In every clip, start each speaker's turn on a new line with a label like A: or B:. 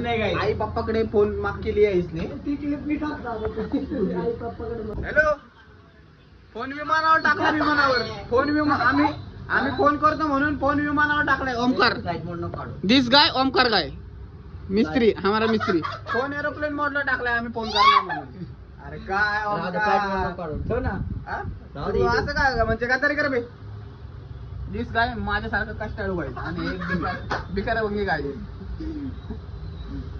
A: नाही काय.
B: आई पप्पाकडे फोन माग केली आहे इसने.
A: ती क्लिप मी टाकतो आई पप्पाकडे.
B: हॅलो, फोन विमानावर टाकला. विमानावर फोन आम्ही फोन करतो म्हणून फोन विमानावर टाकलाय. ओमकार, दिस गाय ओमकार गाय मिस्त्री, हमारा मिस्त्री. फोन एरोप्लेन मोडला टाकलाय आम्ही फोन करणार म्हणून. अरे काय
A: ठेव ना.
B: तू असं काय म्हणजे काय तरी कर बे. दिस गाय माझ्यासारखं कष्टाळू गाय आणि एक बिकारा बंगी गाय.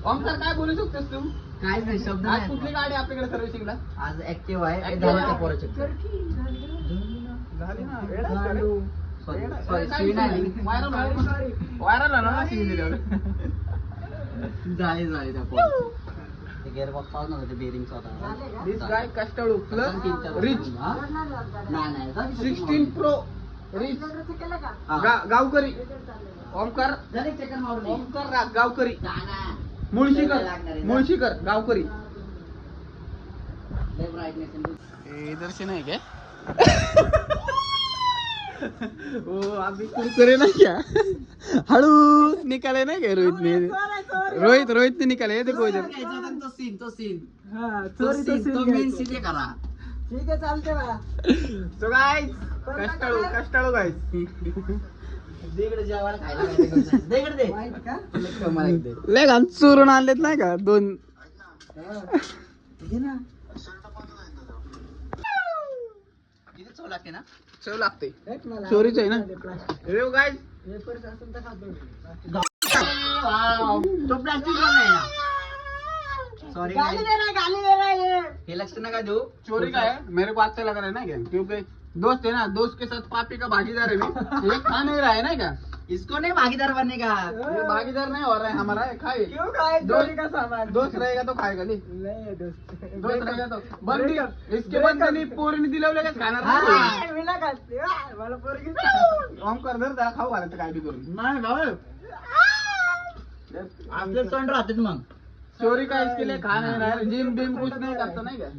B: ओमकार काय बोलू शकतोस तू?
A: काय नाही शब्द
B: आज
A: नाही.
B: कुठली गाडी आपल्याकडे सर्व्हिसिंगला?
A: आज ऍक्टिव्ह आहे.
B: Activa
A: झाली त्या
B: आहे.
A: पोराची.
B: झाली ना. वेडा आहेस का रे?
A: सॉरी स्वीन आली.
B: व्हायरल आहे ना शिवी दिल्यावर.
A: झाली त्या पोराची. ते गेअरबॉक्स पाहून होते बेरिंग्स होता.
B: दिस गाय कष्टाळू प्लस रिच.
A: नाही
B: 16 प्रो रिच गावकरी. ओमकार गावकरी. मुळशीकर गावकरी. दर्शन आहे काय? ओ आम्ही कुरकुरे नाही क्या हळू निकाले नाही काय? रोहितने निकाले. देखो इधर
A: तो सीन करा.
C: ठीक आहे चालते ना.
B: सो गाइस कष्टाळू गाइस.
A: देकडे जेवायला खायला देकडे दे.
C: वाईट का?
B: लय घाण चोरून आणलेत नाही का 2.
A: घे ना. किती चव लागते ना?
B: चव लागते.
C: एक मला
B: चोरीच आहे ना.
C: प्लास्टिक.
B: रेव गाइस
C: वेपर्स असून तर खातो मी.
A: तो प्लास्टिक नाही ना. सॉरी
C: गाली दे रहा है.
A: हे लक्ष नका देऊ.
B: चोरी का है मेरे को अच्छा लग रहा है ना क्या? क्योंकि दोस्त है ना, दोस्त के साथ पापी का भागीदार है भी. ये खा नहीं रहा है ना क्या?
A: इसको नहीं भागीदार बनने का.
B: ये भागीदार नहीं हो रहा है हमारा. खाए
C: क्यों खाए चोरी का सामान?
B: दोस्त रहेगा तो खाएगा नहीं.
C: नाही दोस्त.
B: दोस्त रहेगा तो बंदी इसके बंदीने पोरीने दिलवले का खाणार नाही.
C: हा, मी नाही खात. मला पोरगी
B: ओमकार धर त्याला खाऊ घालायचं काय बी करून.
A: नाही भाऊ. आपले तोंड राहतात मग.
B: चोरी का इसके लिए खा नहीं रहा है. जिम बिम कुछ नहीं करता नाही क्या?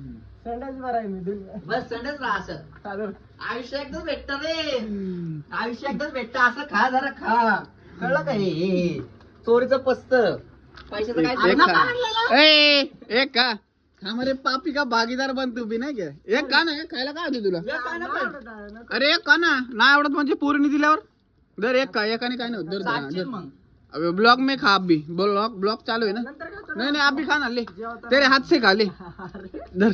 C: संडास भराय मी दिल.
A: बस संडेच राहा असं.
B: चालेल.
A: आयुष्य एकदाच भेटत रे. आयुष्य एकदाच भेटत. असं खा जरा खा. कळलं का? हे चोरीचं पस्त पैशाचं काय
B: एक खा. एक का हमारे पापी का भागीदार बन तू भी नाही क्या? एक का ना खायला काय होते तुला? अरे एक का ना नाही आवडत म्हणजे पोरीने दिल्यावर दर एक का. एकाने काय नाही होत.
A: सातशे
B: दर
A: मग.
B: अबे ब्लॉग में खा अब भी. ब्लॉग चालू है ना. नहीं अभी खाना ले. तेरे हाथ से खा ले. धर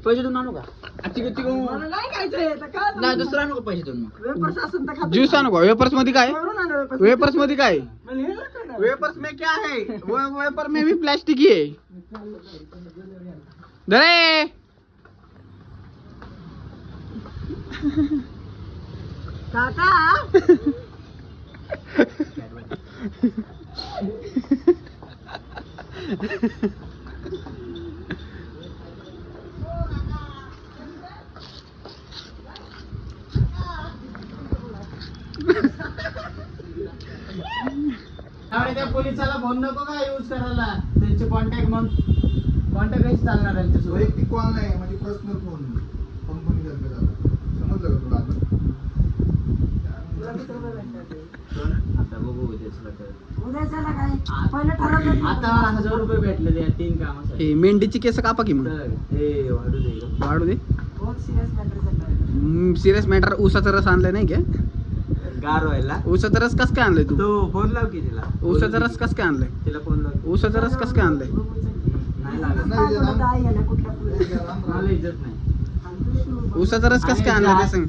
A: पैसे देऊन आणू का?
C: मला नाही खायचंय तर का?
A: नाही दुसरा आणू का पैसे देऊन मग?
C: वेपर्स असून तर खातो.
B: ज्यूस आणू का? वेपर्स मध्ये काय?
C: वरून आणलं वेपर्स.
B: वेपर्स मध्ये काय?
C: मला हे नको ना.
B: वेपर्स में क्या है? वो वेपर में भी प्लास्टिक ही है. धरे
C: काका
B: त्या पोलिसाला फोन नको का यूज करायला. त्यांचे कॉन्टॅक्ट मग कॉन्टॅक्ट कशी चालणार त्यांच्यासोबत?
D: वैयक्तिक कॉल नाही म्हणजे पर्सनल फोन कंपनी तर्फे झाला. समजलं का तुला आता?
A: आता बघू उद्याचं काय.
C: उद्या चला काय पहिलं ठरवलं.
A: आता 1000 रुपये भेटले त्या 3 कामासाठी.
B: हे मेंढीची केस कापा की मग
A: तर हे वाढू दे.
B: वाढू दे.
C: बहुत सिरियस मॅटर झालं.
B: Serious matter. ऊसाचा रस आणलाय नाही का?
A: गार व्हायला.
B: ऊसाचा रस कस काय आणलाय तू?
A: तो फोन लाव की तिला.
B: ऊसाचा रस कस काय आणलाय?
A: तिला फोन लाव.
B: ऊसाचा रस कस काय आणलाय?
A: नाही लागत.
C: काय बोलत आहे याला कुठल्या पुढे?
A: मला इज्जत नाही.
B: ऊसाचा रस कस काय आणलाय ते सांग.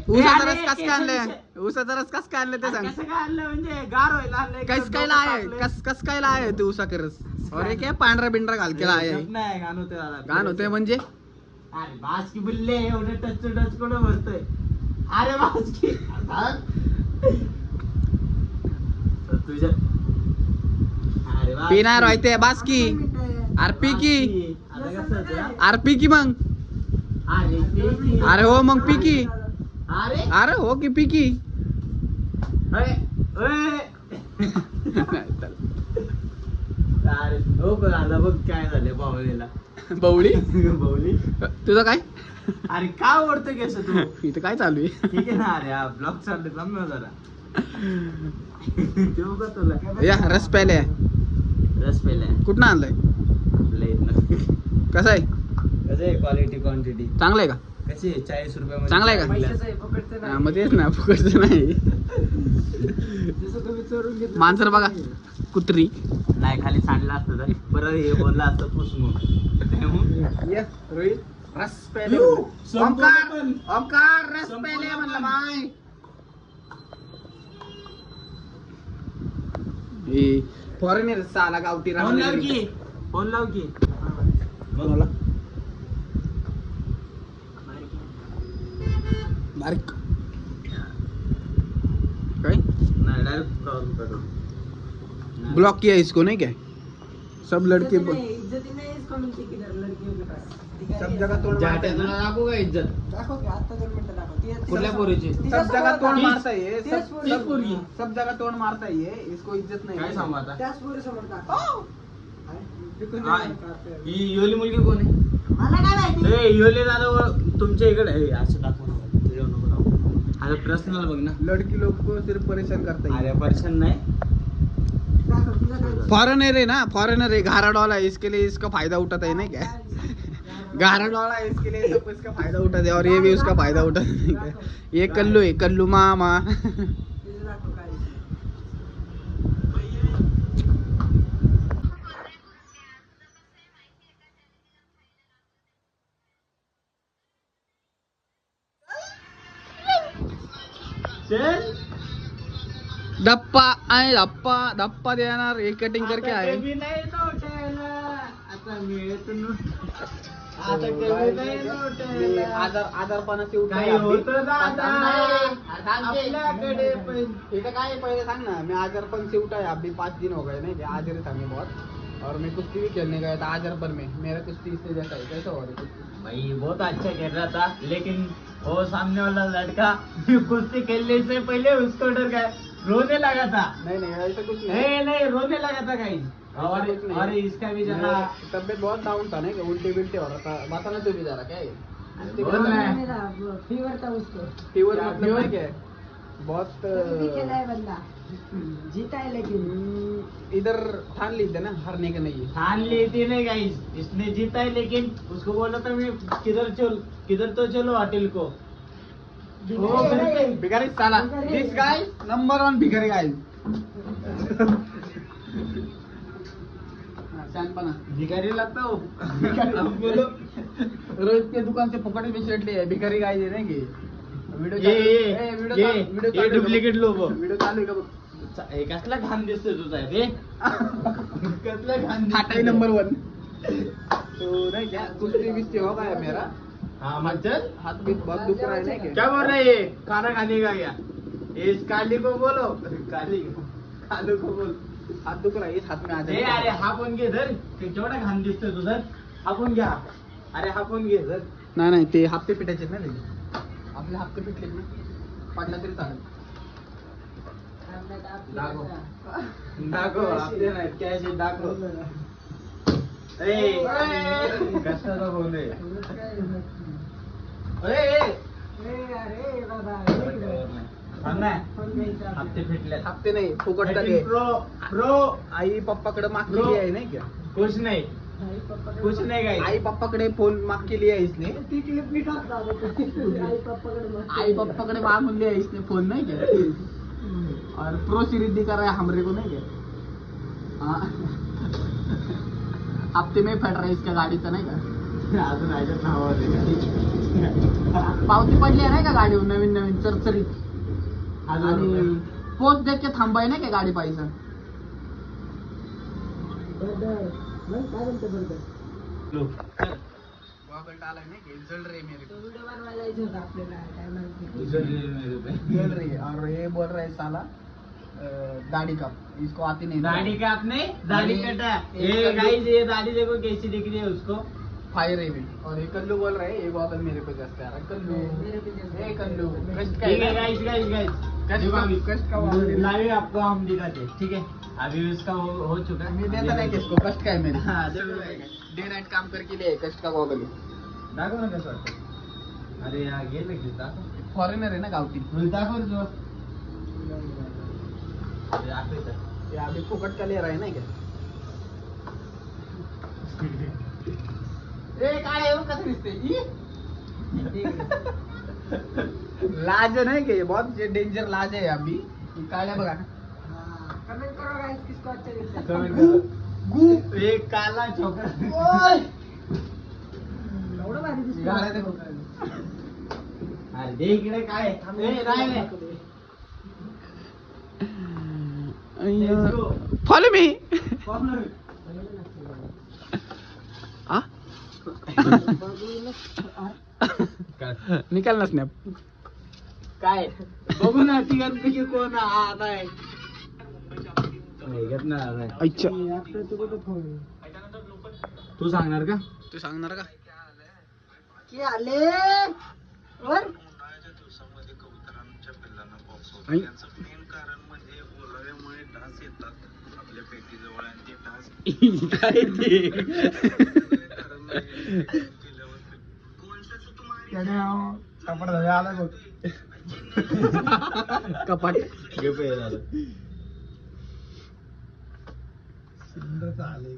B: ऊसाचा रस कस काय आणलाय? ऊसाचा रस कस काय आणलाय ते सांग.
A: कसं काय आणलं म्हणजे गार व्हायला आणलंय.
B: कस काय लाय? कस काय लाय ते ऊसाचा रस? अरे काय पांढरा बिंढरा घाल केला आहे.
A: नाही गाणं होते दादा.
B: गाण होते म्हणजे
A: अरे बास की बुल्ले एवढे टच कोण भरतोय. अरे बास की तुझ्या. अरे बास
B: पिणार व्हायते बास की. आरपी की.
A: आता कसं होतं?
B: आरपी की मग.
A: अरे पी की.
B: अरे हो मग पी की.
A: अरे
B: अरे हो की पी की.
A: अरे अरे हो का आता बघ काय झालं बावळीला.
B: बवळी
A: बावळी.
B: तुझं काय?
A: अरे का ओढतो केस तू?
B: इथं काय चालू आहे?
A: ठीक आहे ना. अरे हा ब्लॉग चालले थांब ना जरा. देऊ का तुला?
B: या रस प्यायले.
A: रस पेल्या
B: कुठनं आणलाय?
A: आपल्या इथनं.
B: कसं आहे?
A: कसे क्वालिटी क्वांटिटी
B: चांगलं आहे का?
A: कशी 40 रुपयामध्ये
B: चांगलं आहे का?
C: पैशाचं आहे, पकडतं
B: हा,
C: नाही.
B: मग तेच ना फुकटचं नाही.
C: जसं तुम्ही चोरून घेतलं.
B: मांजर बघा कुत्री.
A: नाही खाली सांडलं असतं तर परत हे बोललं असतं पुसमूक.
B: येस रोहित रस पेले. ओमकार रस पेले म्हणलं माय. फॉरेनर साला गावठी
A: फोन लाव की फोन लाव की
B: मला बारीक काय
A: नाही डायरेक्ट
B: ब्लॉक किया इसको नहीं क्या सब लड़के
C: इज्जती नाही इसको मिलती किधर लड़कियों के पास. ती काय
B: सब जगह तोड़ मारता है ना.
A: दाखवू का इज्जत
C: दाखव की आता 2 मिनिटं दाखव. ती-
A: कुठल्या पोरीची?
B: सब जगह तोड़ मारता है ये.
C: तेच पोरगी.
B: सब जगह तोड़ मारता है ये. इसको इज्जत नहीं
A: काय
B: है.
A: सांगू आता
C: त्याच पोरीसमोर दाखव.
A: ही योली मुलगी कोण आहे?
C: मला काय माहिती.
A: ए योली दादा तुमच्या इकडे आहे असं दाखवू नको तुझ्या नको दाखवू. आता पर्सनल बघ ना.
B: लड़की लोग को सिर्फ परेशान करता
A: अरे
B: है.
A: पर्सन नाही
C: दाखव, तुला काय-
B: फॉरेनर है ना, फॉरेनर है, घारा डॉला है, इसके लिए इसका फायदा उठाता है नहीं क्या. घारा डॉला है, इसके लिए सब इसका फायदा उठाते हैं और ये भी उसका फायदा उठाते हैं नहीं क्या. ये कल्लू है, कल्लू मामा.
C: तिचं दाखव काय.
B: धप्पा आहे, धप्पा धप्पा देणार. एक कटिंग करके आहे.
A: आता मिळत
B: आजारपणाची
A: काही होतं दादा.
B: आपल्याकडे इथं काय पहिले सांग ना. मैं आजारपन से उठा है अभी 5 दिन हो गए नहीं क्या. आज था मैं बहुत और मैं कुश्ती भी खेलने गया था आजारपन में. मेरा कुश्ती इससे जैसा है. कैसा हो रहा है कुश्ती?
A: भाई बहुत अच्छा खेल रहा था लेकिन वो सामने वाला लड़का कुश्ती खेलने से पहले उसको डर गया रोने लगा था.
B: नहीं नहीं ऐसा कुछ नहीं.
A: नहीं रोने लगा था कहीं.
B: ऐसा कुछ नहीं.
A: और इसका भी जरा
B: मेरा तबीयत बहुत डाउन था नहीं क्या. उल्टी बिल्टी हो रहा था. बता ना तू भी जरा क्या है.
A: बोल रहा है.
C: मेरा फीवर था उसको.
B: फीवर
A: क्या
B: मतलब
A: fever?
B: नहीं क्या है. बहुत
C: तभी भी खेला है बंदा. जीता है लेकिन.
B: इधर ठान ली थी ना हारने का नहीं है.
A: ठान ली थी नहीं गाइस. इसने जीता है लेकिन उसको बोला था मैं किधर तो चलो होटल को. वो फिर से
B: भिखारी साला. दिस गाय नंबर 1 भिखारी गाय. शहाणपणा.
A: भिखारी लगता हो.
B: अब बोलो. रोहित के दुकान से फुकट में शर्ट लिए भिखारी गाय दे देंगे. वीडियो
A: ये डुप्लिकेट लोगो.
B: वीडियो चालू आहे का बघ.
A: कसला घाण दिसतोय तुझा रे. कसला घाण
B: हाटाई नंबर 1. तो नहीं क्या कुश्ती विस्ती होगा है मेरा.
A: हाँ मत चल.
B: हाथ भी बहुत दुख रहा है नहीं क्या.
A: क्या बोल रहा है ये खाना खाने का क्या. इस काली को बोलो. कालू को बोल.
B: हाथ दुख रहा है. इस हाथ में आ
A: ए अरे हा पण घे धर. ते केवढा घाण दिसतोय तुझं. हा पण घ्या. अरे हा पण घे धर.
B: नाही नाही ते हप्ते पिटायचे ना त्याचे. आपले हप्ते पिटले ना पाडला तरी चालेल.
A: दाखव आपले नाही कॅश दाखव. ए कशाला बोलले.
C: अरे बाबा.
A: हप्ते फिटले.
B: हप्ते नाही फुकट टाके.
A: प्रो
B: आई पप्पाकडे मागलेली आहे नाही का.
A: कुछ नाही कुछ नाही काय.
B: आई पप्पाकडे फोन माग केली आहे इसने.
C: ती क्लिप मी टाकतो आई पप्पाकडे मग.
B: आई पप्पाकडे मागून लिया इसने फोन नाही क्या. और प्रो सीरीज दिखा रहा है हमरे को नहीं क्या. हाँ. हप्ते में फट रहा है इसका गाडीचा नाही का.
A: अजून ऐकत नावावर
B: पावती पडली आहे नाही का गाडीवर नवीन नवीन चरचरीत. आणि
A: अजून
B: पोस्ट देख के थांबाय नाही का गाडी पाहिजे.
C: बर्गर. मग काय म्हणतो बर्गर.
B: गॉगल डाला नहीं कि जल रही है मेरे
C: तो व्हिडिओ बनवायला जायचं होतं आपल्याला. काय माहिती.
B: जल रही है. और ये बोल रहा है साला दाढ़ी का इसको आती नहीं.
A: दाढ़ी का आपने दाढ़ी कटा. ये गाइस ये दाढ़ी देखो कैसी दिख रही है उसको.
B: फायर है भी. और ये कल्लू बोल रहा है ये गॉगल मेरे को जस्ट आ रहा है. कल्लू
C: मेरे पे जैसे.
B: ए कल्लू कष्ट का
A: ठीक है
B: है.
A: गाइस गाइस गाइस
B: कष्ट का वाला है.
A: लाइव आपको हम दिखाते ठीक है. अभी उसका हो चुका है.
B: मी देता नाही किसको कष्ट काय मेरे.
A: हाँ, देखो.
B: डे नाईट काम करके लिए कष्ट का गॉगल.
A: दाखव ना कसं वाटतं. अरे या गेलं की दाखव.
B: फॉरेनर आहे ना गावठी.
A: दाखव रे तुला. अरे आठवतं.
B: ये अभी फुकट का ले रहा है ना क्या. ए काय येऊन कसं दिसते ई? लाज नाही के बहुत डेंजर लाज आहे अभी काळ्या बघा
C: कमेंट करो गाइस किसको अच्छा लगता है
A: कमेंट
B: गु गु
A: एक काला छोकरा
B: ओय!
C: एवढं भारी दिसतं.
B: गाड्या ते बघ.
A: अरे दे इकडे काय
B: ए, नाही, नाही.
A: Let's go.
B: फॉलो मी आ निकाल ना स्नॅप
A: काय
B: बघू ना तिघांपैकी कोण नाही
A: घेत ना नाही.
B: अच्छा
C: आपलं तू कुठं फोन
A: तू सांगणार का
B: तू सांगणार का
C: की आले वर
B: ऐ?
A: काय ते
B: कपाट आला बघ कपाट
A: घे पे झालं
D: सुंदर आले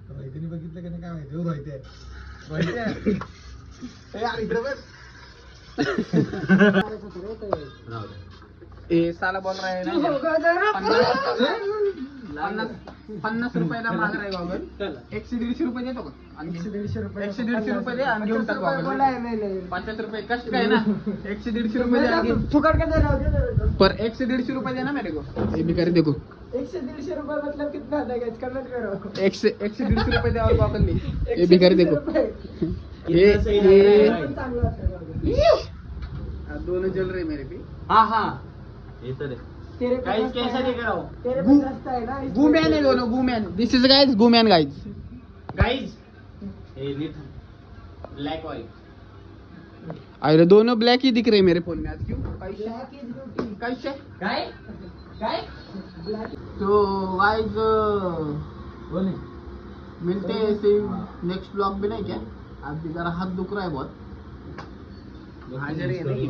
D: रोहितने बघितलं का नाही काय माहिती रोहित रोहित यार इकडे बघ
A: राहू दे.
B: ए साला बोल रहा है ना 50 रुपयाला माग आहे गॉगल 100-150 रुपये देतो का आणि
C: 100-150 रुपये
B: 100-150 रुपये दे आणि घेऊन टाक गॉगल
C: बोलाय नाही
B: 50 रुपये कष्ट काय ना 100-150 रुपये दे आणि घे.
C: फुकट का दे रहा हूं
B: पर 100-150 रुपये देना मेरे को ये भी कर देखो
C: 100-150 रुपए मतलब कितना आता है गाइस कमेंट करो
B: 100-150 रुपये दे और गॉगल ले ये भी कर
C: 150
B: देखो
C: रुपए.
B: ये ये
C: पण चांगलं असतं
B: दोनों जल रहे मेरे भी
A: हाँ हाँ ये तो दे
C: तेरे पे
A: गाइस
C: सस्ता
A: कैसा
C: है
A: दिख रहा हूँ
C: तेरे
B: गु-
C: पे सस्ता है ना इसलिए-
B: गुमैन है दोनों गुमैन दिस इज गाइस गुमैन गाइस
A: गाइस ये नीट ब्लैक वाइट
B: अरे दोनों ब्लैक ही दिख रहे हैं मेरे फोन में आज क्यों कैसे
C: Black is beauty.
B: कैसे
A: काय काय
C: Black
B: तो गाइस
A: बोले
B: मिलते हैं ऐसे नेक्स्ट ब्लॉग में नहीं क्या अभी जरा हाथ दुख रहा है बहुत हाजिर है नहीं